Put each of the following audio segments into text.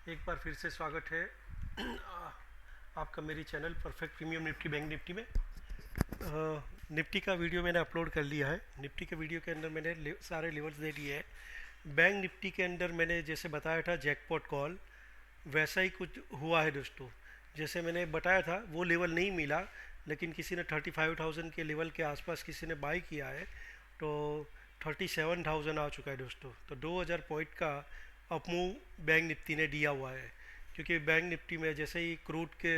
एक बार फिर से स्वागत है आपका मेरी channel perfect premium Nifty bank Nifty में। निफ्टी का वीडियो मैंने अपलोड कर लिया है। निफ्टी के वीडियो के अंदर मैंने सारे लेवल्स दे दिए हैं। बैंक निफ्टी के अंदर मैंने जैसे बताया था जैकपॉट कॉल, वैसा ही कुछ हुआ है दोस्तों। जैसे मैंने बताया था वो लेवल नहीं मिला, लेकिन किसी ने 35,000 के लेवल के आसपास किसी ने बाई किया है, तो 37,000 आ चुका है दोस्तों। तो 2,000 पॉइंट का अपमूव बैंक निफ्टी ने दिया हुआ है, क्योंकि बैंक निफ्टी में जैसे ही क्रूड के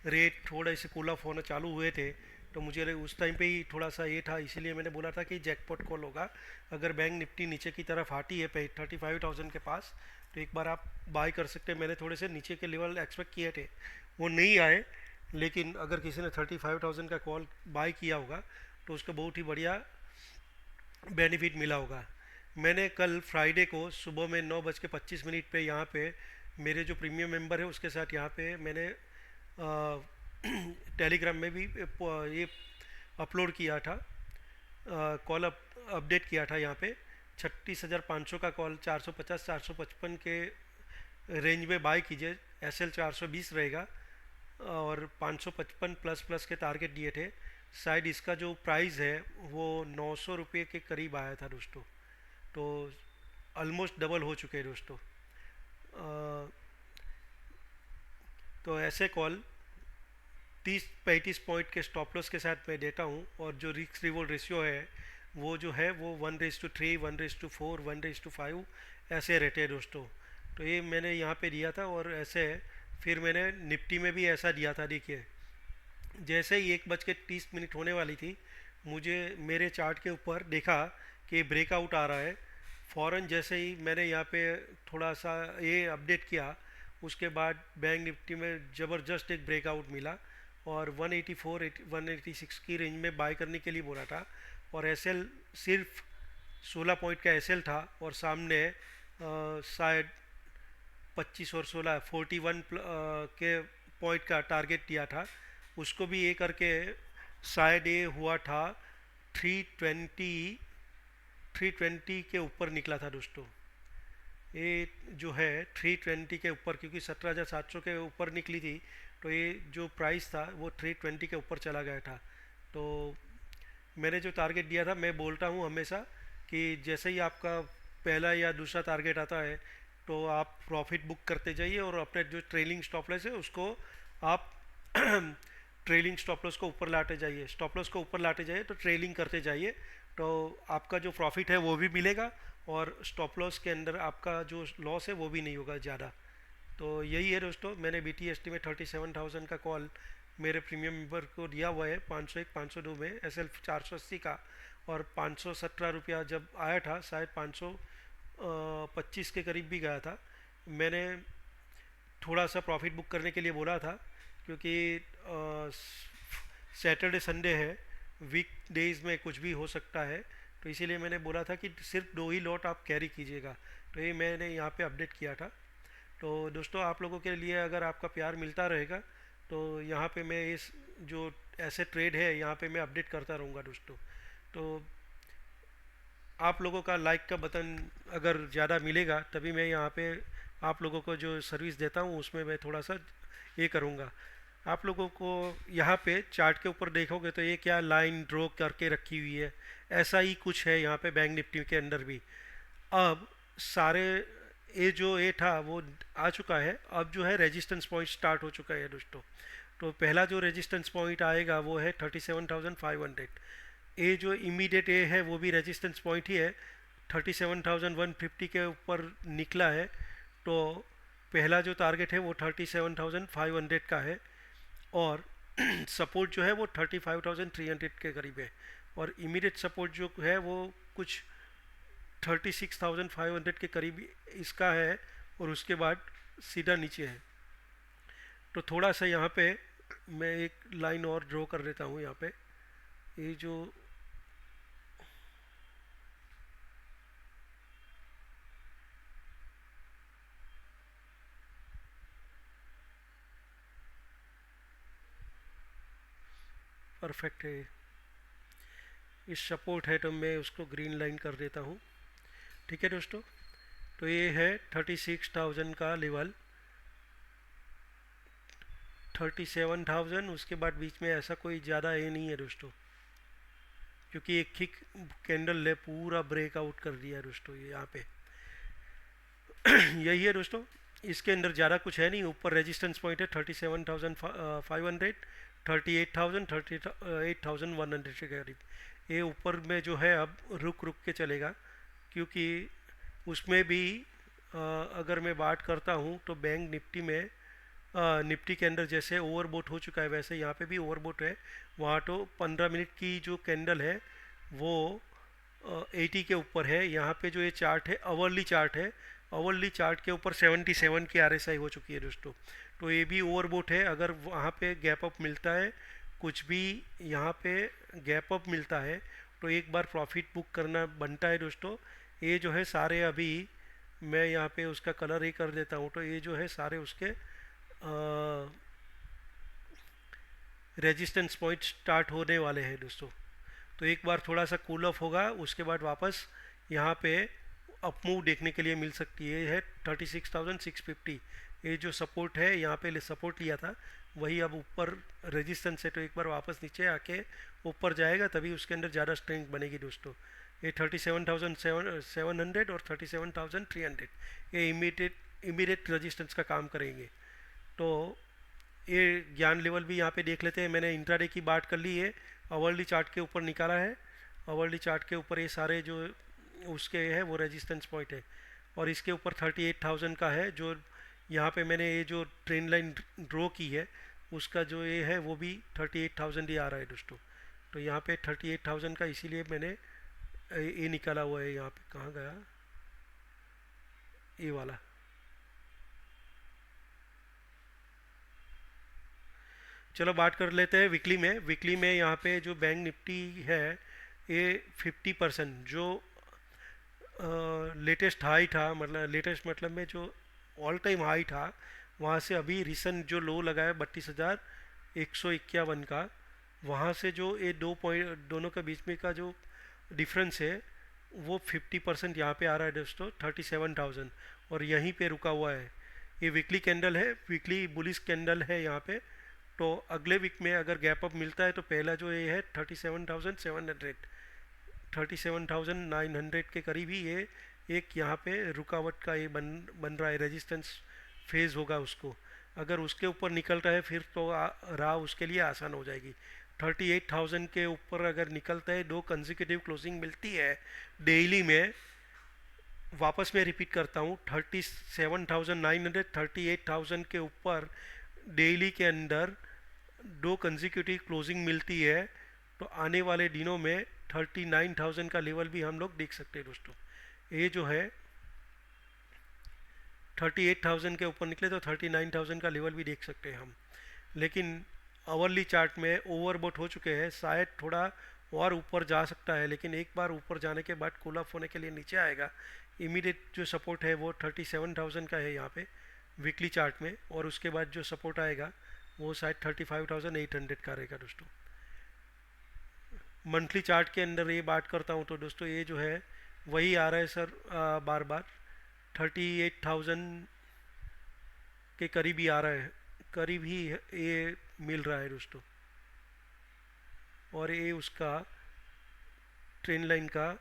रेट थोड़े से कूल ऑफ होना चालू हुए थे, तो मुझे उस टाइम पे ही थोड़ा सा ये था, इसीलिए मैंने बोला था कि जैकपॉट कॉल होगा। अगर बैंक निफ्टी नीचे की तरफ आती है 35,000 के पास, तो एक बार आप बाय कर सकते हैं। मैंने थोड़े से नीचे के लेवल एक्सपेक्ट किए थे, वो नहीं आए, लेकिन अगर किसी ने 35,000 का कॉल बाय किया होगा तो उसको बहुत ही बढ़िया बेनिफिट मिला होगा। मैंने कल फ्राइडे को सुबह में 9:25 पे यहाँ पे मेरे जो प्रीमियम मेंबर है उसके साथ यहाँ पे मैंने टेलीग्राम में भी ये अपलोड किया था, कॉल अपडेट किया था। यहाँ पे 36,500 का कॉल 450-455 के रेंज में बाय कीजिए। SL 420 रहेगा और 555 प्लस प्लस के टारगेट दिए थे। शायद इसका जो प्राइस है वो 900 रुपये के करीब आया था दोस्तों। तो ऑलमोस्ट डबल हो चुके हैं दोस्तों। तो ऐसे कॉल 30-35 पॉइंट के स्टॉप लॉस के साथ मैं देता हूँ, और जो रिस्क रिवॉर्ड रेशियो है वो जो है वो 1:3, 1:4, 1:5 ऐसे रहते हैं दोस्तों। तो ये मैंने यहाँ पे दिया था, और ऐसे फिर मैंने निफ्टी में भी ऐसा दिया था। देखिए, जैसे ही 1:30 होने वाली थी, मुझे मेरे चार्ट के ऊपर देखा कि ब्रेकआउट आ रहा है। फ़ौरन जैसे ही मैंने यहाँ पे थोड़ा सा ये अपडेट किया, उसके बाद बैंक निफ्टी में ज़बरदस्त एक ब्रेकआउट मिला, और 184 186 की रेंज में बाय करने के लिए बोला था। और एसएल सिर्फ 16 पॉइंट का एसएल था, और सामने शायद 25 और 16 41 के पॉइंट का टारगेट दिया था। उसको भी ये करके शायद ये हुआ था 320 320 के ऊपर निकला था दोस्तों। ये जो है 320 के ऊपर, क्योंकि 17,700 के ऊपर निकली थी, तो ये जो प्राइस था वो 320 के ऊपर चला गया था। तो मैंने जो टारगेट दिया था, मैं बोलता हूँ हमेशा कि जैसे ही आपका पहला या दूसरा टारगेट आता है तो आप प्रॉफिट बुक करते जाइए, और अपने जो ट्रेलिंग स्टॉप लॉस है उसको आप ट्रेलिंग स्टॉप लॉस को ऊपर लाते जाइए, स्टॉप लॉस को ऊपर लाते जाइए, तो ट्रेलिंग करते जाइए। तो आपका जो प्रॉफिट है वो भी मिलेगा, और स्टॉप लॉस के अंदर आपका जो लॉस है वो भी नहीं होगा ज़्यादा। तो यही है दोस्तों, मैंने BTST में 37,000 का कॉल मेरे प्रीमियम मेंबर को दिया हुआ है। 501 502 में SL 480 का, और 517 रुपया जब आया था, शायद 525 के करीब भी गया था। मैंने थोड़ा सा प्रॉफिट बुक करने के लिए बोला था, क्योंकि सैटरडे संडे है, वीक डेज में कुछ भी हो सकता है, तो इसीलिए मैंने बोला था कि सिर्फ 2 ही लॉट आप कैरी कीजिएगा। तो ये मैंने यहाँ पे अपडेट किया था। तो दोस्तों, आप लोगों के लिए अगर आपका प्यार मिलता रहेगा, तो यहाँ पे मैं इस जो ऐसे ट्रेड है यहाँ पे मैं अपडेट करता रहूँगा दोस्तों। तो आप लोगों का लाइक का बटन अगर ज़्यादा मिलेगा, तभी मैं यहाँ पे आप लोगों को जो सर्विस देता हूँ उसमें मैं थोड़ा सा ये करूँगा। आप लोगों को यहाँ पे चार्ट के ऊपर देखोगे तो ये क्या लाइन ड्रॉ करके रखी हुई है, ऐसा ही कुछ है यहाँ पे बैंक निफ्टी के अंदर भी। अब सारे ये जो ये था वो आ चुका है। अब जो है रेजिस्टेंस पॉइंट स्टार्ट हो चुका है दोस्तों। तो पहला जो रेजिस्टेंस पॉइंट आएगा वो है 37,500। ये जो इमीडिएट ए है वो भी रेजिस्टेंस पॉइंट ही है, 37,150 के ऊपर निकला है। तो पहला जो टारगेट है वो 37,500 का है, और सपोर्ट जो है वो 35,300 के करीब है, और इमीडिएट सपोर्ट जो है वो कुछ 36,500 के करीब इसका है, और उसके बाद सीधा नीचे है। तो थोड़ा सा यहाँ पे मैं एक लाइन और ड्रॉ कर देता हूँ यहाँ पे। ये जो परफेक्ट है, इस सपोर्ट है, तो मैं उसको ग्रीन लाइन कर देता हूँ। ठीक है दोस्तों, तो ये है 36,000 का लेवल, 37,000, उसके बाद बीच में ऐसा कोई ज़्यादा ये नहीं है दोस्तों, क्योंकि एक ही कैंडल ने पूरा ब्रेकआउट कर दिया है दोस्तों ये यहाँ पे। यही है दोस्तों, इसके अंदर ज़्यादा कुछ है नहीं। ऊपर रेजिस्टेंस पॉइंट है 37,500, 38,000, 38,100 के करीब। ये ऊपर में जो है अब रुक रुक के चलेगा, क्योंकि उसमें भी अगर मैं बात करता हूँ तो बैंक निफ्टी में निफ्टी के अंदर जैसे ओवरबोट हो चुका है, वैसे यहाँ पे भी ओवरबोट है। वहाँ तो 15 मिनट की जो कैंडल है वो 80 के ऊपर है। यहाँ पे जो ये चार्ट है अवर्ली चार्ट है, अवर्ली चार्ट के ऊपर 77 की आरएसआई हो चुकी है दोस्तों। तो ये भी ओवरबोट है। अगर वहाँ पे गैप अप मिलता है, कुछ भी यहाँ पे गैप अप मिलता है, तो एक बार प्रॉफिट बुक करना बनता है दोस्तों। ये जो है सारे, अभी मैं यहाँ पे उसका कलर ही कर देता हूँ, तो ये जो है सारे उसके रेजिस्टेंस पॉइंट स्टार्ट होने वाले हैं दोस्तों। तो एक बार थोड़ा सा कूल ऑफ होगा, उसके बाद वापस यहाँ पे अप मूव देखने के लिए मिल सकती है। ये है 36,650। ये जो सपोर्ट है, यहाँ पे सपोर्ट लिया था, वही अब ऊपर रेजिस्टेंस है, तो एक बार वापस नीचे आके ऊपर जाएगा, तभी उसके अंदर ज़्यादा स्ट्रेंथ बनेगी दोस्तों। ये 37,700 और 37,300 ये इमीडिएट रेजिस्टेंस का काम करेंगे। तो ये ज्ञान लेवल भी यहाँ पे देख लेते हैं। मैंने इंट्राडे की बात कर ली है, अवर्ली चार्ट के ऊपर निकाला है। अवर्ली चार्ट के ऊपर ये सारे जो उसके है वो रेजिस्टेंस पॉइंट है, और इसके ऊपर 38,000 का है, जो यहाँ पे मैंने ये जो ट्रेंड लाइन ड्रॉ की है उसका जो ये है वो भी 38,000 ही आ रहा है दोस्तों। तो यहाँ पे 38,000 का इसीलिए मैंने ये निकाला हुआ है। यहाँ पे कहाँ गया ये वाला, चलो बात कर लेते हैं वीकली में। वीकली में यहाँ पे जो बैंक निफ्टी है ये 50% जो लेटेस्ट हाई था, मतलब लेटेस्ट मतलब में जो ऑल टाइम हाई था, वहाँ से अभी रिसेंट जो लो लगा है 32,151 का, वहाँ से जो ये दो पॉइंट दोनों के बीच में का जो डिफरेंस है वो 50% यहाँ पे आ रहा है दोस्तों, 37,000, और यहीं पे रुका हुआ है। ये वीकली कैंडल है, वीकली बुलिश कैंडल है यहाँ पे। तो अगले वीक में अगर गैप अप मिलता है तो पहला जो ये है 37,700, 37,900 के करीब ही ये एक यहाँ पे रुकावट का ये बन रहा है, रेजिस्टेंस फेज होगा उसको। अगर उसके ऊपर निकलता है फिर तो राह उसके लिए आसान हो जाएगी। 38,000 के ऊपर अगर निकलता है, दो कंसेक्यूटिव क्लोजिंग मिलती है डेली में, वापस मैं रिपीट करता हूँ, 37,900, 38,000 के ऊपर डेली के अंदर दो कंसेक्यूटिव क्लोजिंग मिलती है, तो आने वाले दिनों में 39,000 का लेवल भी हम लोग देख सकते हैं दोस्तों। ये जो है 38,000 के ऊपर निकले तो 39,000 का लेवल भी देख सकते हैं हम। लेकिन आवरली चार्ट में ओवरबोट हो चुके हैं, शायद थोड़ा और ऊपर जा सकता है, लेकिन एक बार ऊपर जाने के बाद कूल ऑफ होने के लिए नीचे आएगा। इमीडिएट जो सपोर्ट है वो 37,000 का है यहाँ पे वीकली चार्ट में, और उसके बाद जो सपोर्ट आएगा वो शायद 35,800 का रहेगा दोस्तों। मंथली चार्ट के अंदर ये बात करता हूँ तो दोस्तों ये जो है वही आ रहा है सर, बार बार 38,000 के करीब ही आ रहा है, करीब ही ये मिल रहा है दोस्तों। और ये उसका ट्रेंड लाइन का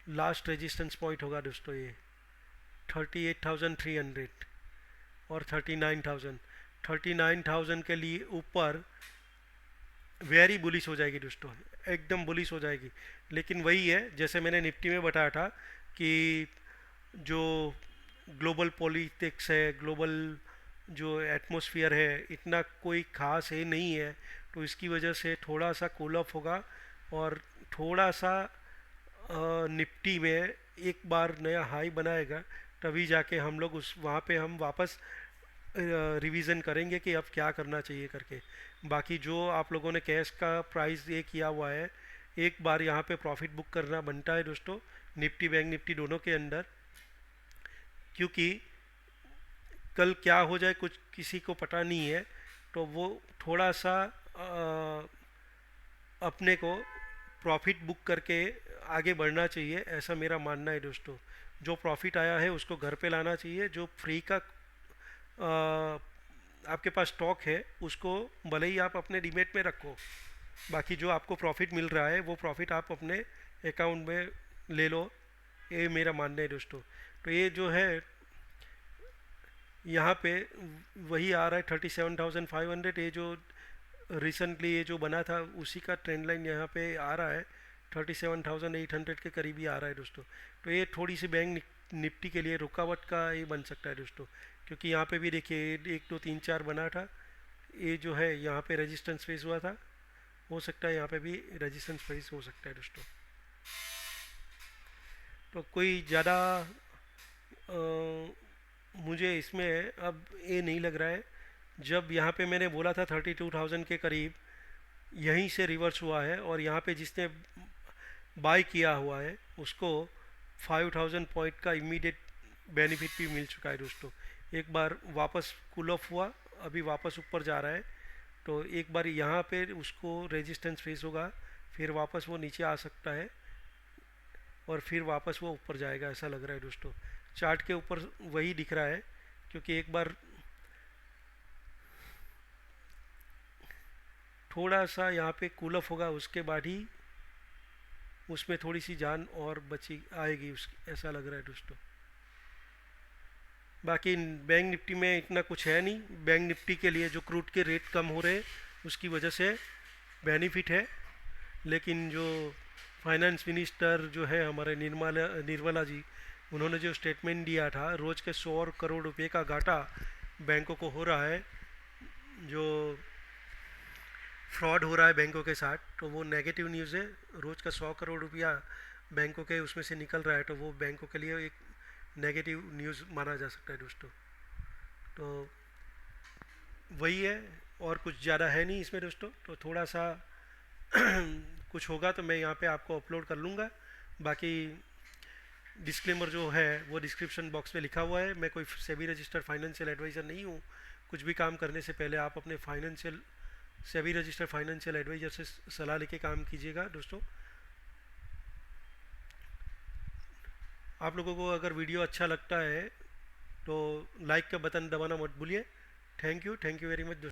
लास्ट रेजिस्टेंस पॉइंट होगा दोस्तों, ये 38,300 और 39,000। 39,000 के लिए ऊपर वेरी बुलिश हो जाएगी दोस्तों, एकदम बुलिश हो जाएगी। लेकिन वही है जैसे मैंने निफ्टी में बताया था कि जो ग्लोबल पॉलिटिक्स है, ग्लोबल जो एटमॉस्फेयर है, इतना कोई ख़ास है नहीं है, तो इसकी वजह से थोड़ा सा कूल ऑफ होगा, और थोड़ा सा निफ्टी में एक बार नया हाई बनाएगा, तभी जाके हम लोग उस वहाँ पे हम वापस रिवीजन करेंगे कि अब क्या करना चाहिए करके। बाकी जो आप लोगों ने कैश का प्राइस ये किया हुआ है, एक बार यहाँ पे प्रॉफिट बुक करना बनता है दोस्तों, निफ्टी बैंक निफ्टी दोनों के अंदर, क्योंकि कल क्या हो जाए कुछ किसी को पता नहीं है। तो वो थोड़ा सा अपने को प्रॉफिट बुक करके आगे बढ़ना चाहिए, ऐसा मेरा मानना है दोस्तों। जो प्रॉफिट आया है उसको घर पे लाना चाहिए, जो फ्री का आपके पास स्टॉक है उसको भले ही आप अपने डीमेट में रखो, बाकी जो आपको प्रॉफिट मिल रहा है वो प्रॉफिट आप अपने अकाउंट में ले लो, ये मेरा मानना है दोस्तों। तो ये जो है यहाँ पे वही आ रहा है 37,500, ये जो रिसेंटली ये जो बना था उसी का ट्रेंड लाइन यहाँ पे आ रहा है, 37,800 के करीब ही आ रहा है दोस्तों। तो ये थोड़ी सी बैंक निफ्टी के लिए रुकावट का ये बन सकता है दोस्तों, क्योंकि यहाँ पे भी देखिए 1 2 3 4 बना था, ये जो है यहाँ पे रेजिस्टेंस फेस हुआ था, हो सकता है यहाँ पे भी रेजिस्टेंस फेस हो सकता है दोस्तों। तो कोई ज़्यादा मुझे इसमें अब ये नहीं लग रहा है। जब यहाँ पे मैंने बोला था 32,000 के करीब, यहीं से रिवर्स हुआ है, और यहाँ पे जिसने बाय किया हुआ है उसको 5,000 पॉइंट का इमीडिएट बेनिफिट भी मिल चुका है दोस्तों। एक बार वापस कूल ऑफ हुआ, अभी वापस ऊपर जा रहा है, तो एक बार यहाँ पे उसको रेजिस्टेंस फेस होगा, फिर वापस वो नीचे आ सकता है, और फिर वापस वो ऊपर जाएगा, ऐसा लग रहा है दोस्तों। चार्ट के ऊपर वही दिख रहा है, क्योंकि एक बार थोड़ा सा यहाँ पे कूल ऑफ होगा, उसके बाद ही उसमें थोड़ी सी जान और बची आएगी उसकी, ऐसा लग रहा है दोस्तों। बाकी बैंक निफ्टी में इतना कुछ है नहीं, बैंक निफ्टी के लिए जो क्रूड के रेट कम हो रहे हैं उसकी वजह से बेनिफिट है, लेकिन जो फाइनेंस मिनिस्टर जो है हमारे निर्मला जी, उन्होंने जो स्टेटमेंट दिया था, रोज़ के 100 करोड़ रुपए का घाटा बैंकों को हो रहा है, जो फ्रॉड हो रहा है बैंकों के साथ, तो वो नेगेटिव न्यूज़ है। रोज़ का 100 करोड़ रुपया बैंकों के उसमें से निकल रहा है, तो वो बैंकों के लिए एक नेगेटिव न्यूज़ माना जा सकता है दोस्तों। तो वही है, और कुछ ज़्यादा है नहीं इसमें दोस्तों। तो थोड़ा सा कुछ होगा तो मैं यहाँ पे आपको अपलोड कर लूँगा। बाकी डिस्क्लेमर जो है वो डिस्क्रिप्शन बॉक्स में लिखा हुआ है। मैं कोई सेबी रजिस्टर्ड फाइनेंशियल एडवाइज़र नहीं हूँ। कुछ भी काम करने से पहले आप अपने सेबी रजिस्टर्ड फाइनेंशियल एडवाइज़र से सलाह लेके काम कीजिएगा दोस्तों। आप लोगों को अगर वीडियो अच्छा लगता है तो लाइक का बटन दबाना मत भूलिए। थैंक यू वेरी मच दोस्तों।